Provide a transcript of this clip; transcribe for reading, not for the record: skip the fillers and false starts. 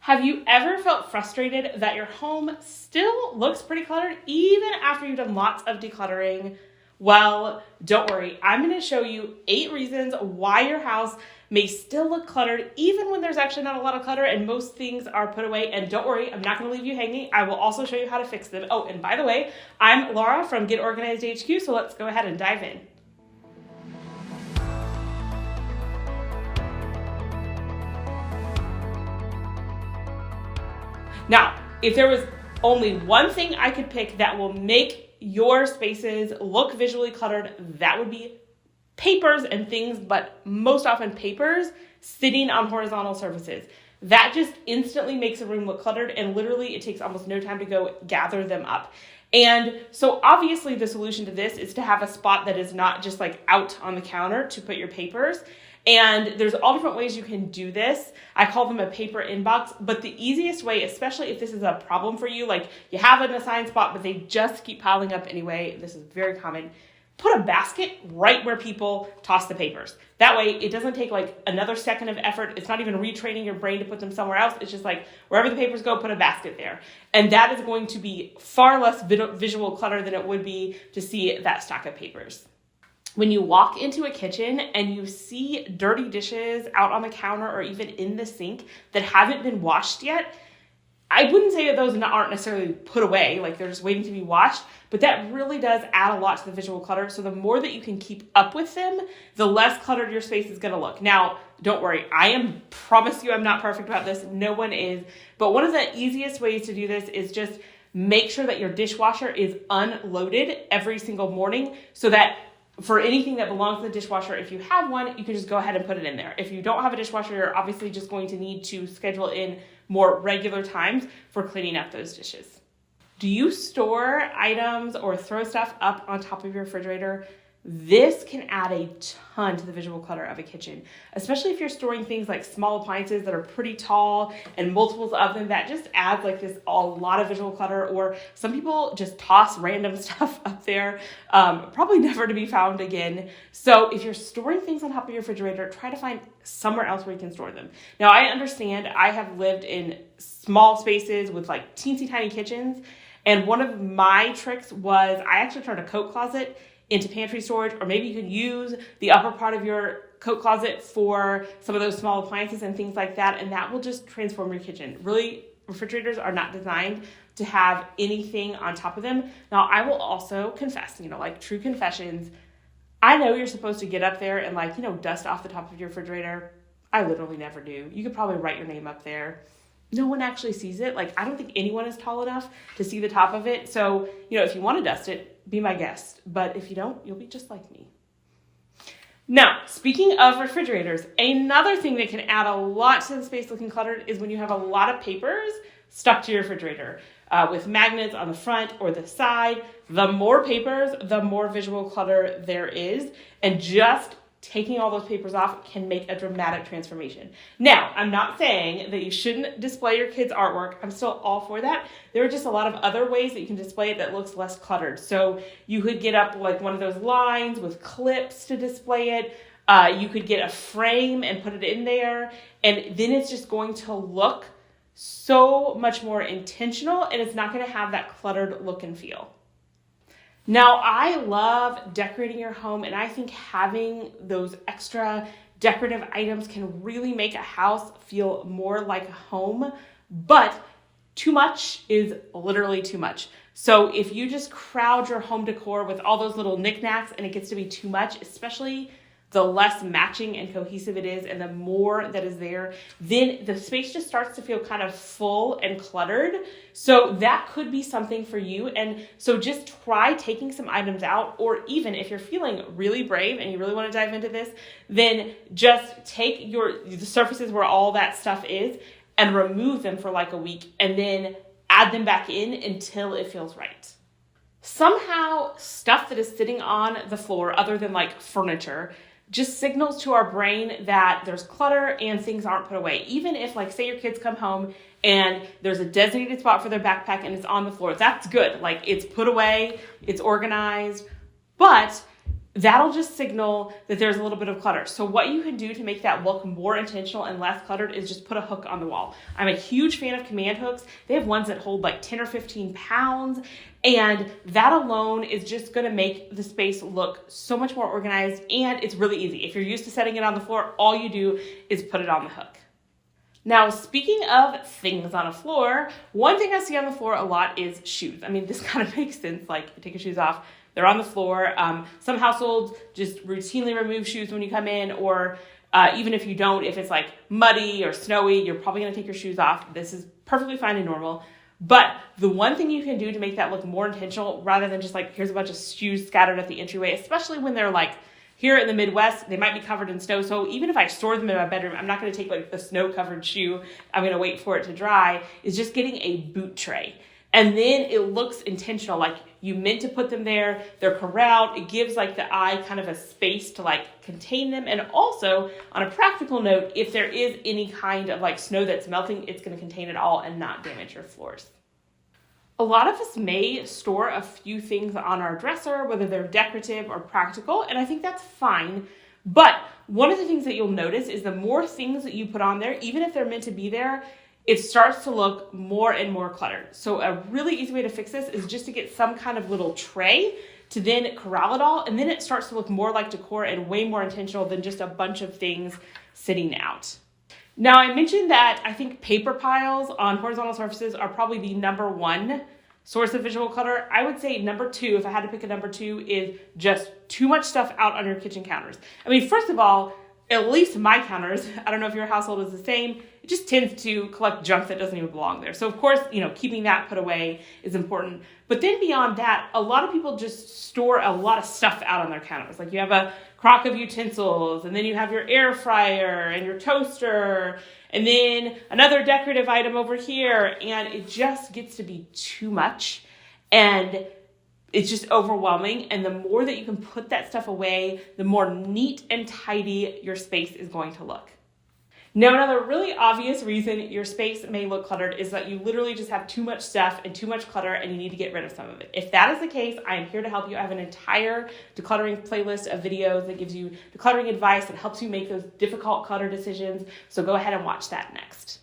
Have you ever felt frustrated that your home still looks pretty cluttered even after you've done lots of decluttering? Well, don't worry. I'm going to show you 8 reasons why your house may still look cluttered even when there's actually not a lot of clutter and most things are put away. And don't worry, I'm not going to leave you hanging. I will also show you how to fix them. Oh, and by the way, I'm Laura from Get Organized HQ, so let's go ahead and dive in. Now, if there was only one thing I could pick that will make your spaces look visually cluttered, that would be papers and things, but most often papers sitting on horizontal surfaces. That just instantly makes a room look cluttered, and literally it takes almost no time to go gather them up. And so obviously the solution to this is to have a spot that is not just like out on the counter to put your papers. And there's all different ways you can do this. I call them a paper inbox, but the easiest way, especially if this is a problem for you, like you have an assigned spot, but they just keep piling up anyway, this is very common, put a basket right where people toss the papers. That way it doesn't take like another second of effort. It's not even retraining your brain to put them somewhere else. It's just like wherever the papers go, put a basket there. And that is going to be far less visual clutter than it would be to see that stack of papers. When you walk into a kitchen and you see dirty dishes out on the counter or even in the sink that haven't been washed yet, I wouldn't say that those aren't necessarily put away, like they're just waiting to be washed, but that really does add a lot to the visual clutter. So the more that you can keep up with them, the less cluttered your space is going to look. Now, don't worry, promise you I'm not perfect about this. No one is. But one of the easiest ways to do this is just make sure that your dishwasher is unloaded every single morning so that for anything that belongs to the dishwasher, if you have one, you can just go ahead and put it in there. If you don't have a dishwasher, you're obviously just going to need to schedule in more regular times for cleaning up those dishes. Do you store items or throw stuff up on top of your refrigerator? This can add a ton to the visual clutter of a kitchen, especially if you're storing things like small appliances that are pretty tall and multiples of them. That just adds like this a lot of visual clutter. Or some people just toss random stuff up there, probably never to be found again. So if you're storing things on top of your refrigerator, try to find somewhere else where you can store them. Now, I understand I have lived in small spaces with like teensy tiny kitchens, and one of my tricks was I actually turned a coat closet into pantry storage, or maybe you can use the upper part of your coat closet for some of those small appliances and things like that, and that will just transform your kitchen. Really, refrigerators are not designed to have anything on top of them. Now, I will also confess, like true confessions, I know you're supposed to get up there and dust off the top of your refrigerator. I literally never do. You could probably write your name up there. No one actually sees it. I don't think anyone is tall enough to see the top of it. So, if you want to dust it, be my guest. But if you don't, you'll be just like me. Now, speaking of refrigerators, another thing that can add a lot to the space looking cluttered is when you have a lot of papers stuck to your refrigerator with magnets on the front or the side. The more papers, the more visual clutter there is. And just taking all those papers off can make a dramatic transformation. Now, I'm not saying that you shouldn't display your kids' artwork. I'm still all for that. There are just a lot of other ways that you can display it that looks less cluttered. So you could get up like one of those lines with clips to display it. You could get a frame and put it in there. And then it's just going to look so much more intentional, and it's not going to have that cluttered look and feel. Now, I love decorating your home, and I think having those extra decorative items can really make a house feel more like a home, but too much is literally too much. So if you just crowd your home decor with all those little knickknacks and it gets to be too much, especially the less matching and cohesive it is and the more that is there, then the space just starts to feel kind of full and cluttered. So that could be something for you. And so just try taking some items out, or even if you're feeling really brave and you really want to dive into this, then just take the surfaces where all that stuff is and remove them for like a week and then add them back in until it feels right. Somehow stuff that is sitting on the floor other than like furniture just signals to our brain that there's clutter and things aren't put away. Even if, say your kids come home and there's a designated spot for their backpack and it's on the floor, that's good. It's put away, it's organized. But that'll just signal that there's a little bit of clutter. So what you can do to make that look more intentional and less cluttered is just put a hook on the wall. I'm a huge fan of command hooks. They have ones that hold like 10 or 15 pounds, and that alone is just gonna make the space look so much more organized, and it's really easy. If you're used to setting it on the floor, all you do is put it on the hook. Now, speaking of things on a floor, one thing I see on the floor a lot is shoes. I mean, this kind of makes sense. Like, you take your shoes off, they're on the floor. Some households just routinely remove shoes when you come in, or even if you don't, if it's like muddy or snowy, you're probably gonna take your shoes off. This is perfectly fine and normal. But the one thing you can do to make that look more intentional, rather than just like, here's a bunch of shoes scattered at the entryway, especially when they're like, here in the Midwest, they might be covered in snow. So even if I store them in my bedroom, I'm not gonna take like the snow-covered shoe. I'm gonna wait for it to dry, is just getting a boot tray. And then it looks intentional, like you meant to put them there, they're corralled. It gives like the eye kind of a space to like contain them. And also, on a practical note, if there is any kind of like snow that's melting, it's gonna contain it all and not damage your floors. A lot of us may store a few things on our dresser, whether they're decorative or practical, and I think that's fine. But one of the things that you'll notice is the more things that you put on there, even if they're meant to be there, it starts to look more and more cluttered. So a really easy way to fix this is just to get some kind of little tray to then corral it all, and then it starts to look more like decor and way more intentional than just a bunch of things sitting out. Now, I mentioned that I think paper piles on horizontal surfaces are probably the number one source of visual clutter. I would say number two, if I had to pick a number two, is just too much stuff out on your kitchen counters. I mean, first of all, at least my counters, I don't know if your household is the same, it just tends to collect junk that doesn't even belong there. So of course, keeping that put away is important. But then beyond that, a lot of people just store a lot of stuff out on their counters. Like you have a crock of utensils, and then you have your air fryer and your toaster, and then another decorative item over here, and it just gets to be too much. And it's just overwhelming, and the more that you can put that stuff away, the more neat and tidy your space is going to look. Now, another really obvious reason your space may look cluttered is that you literally just have too much stuff and too much clutter, and you need to get rid of some of it. If that is the case, I am here to help you. I have an entire decluttering playlist of videos that gives you decluttering advice that helps you make those difficult clutter decisions, so go ahead and watch that next.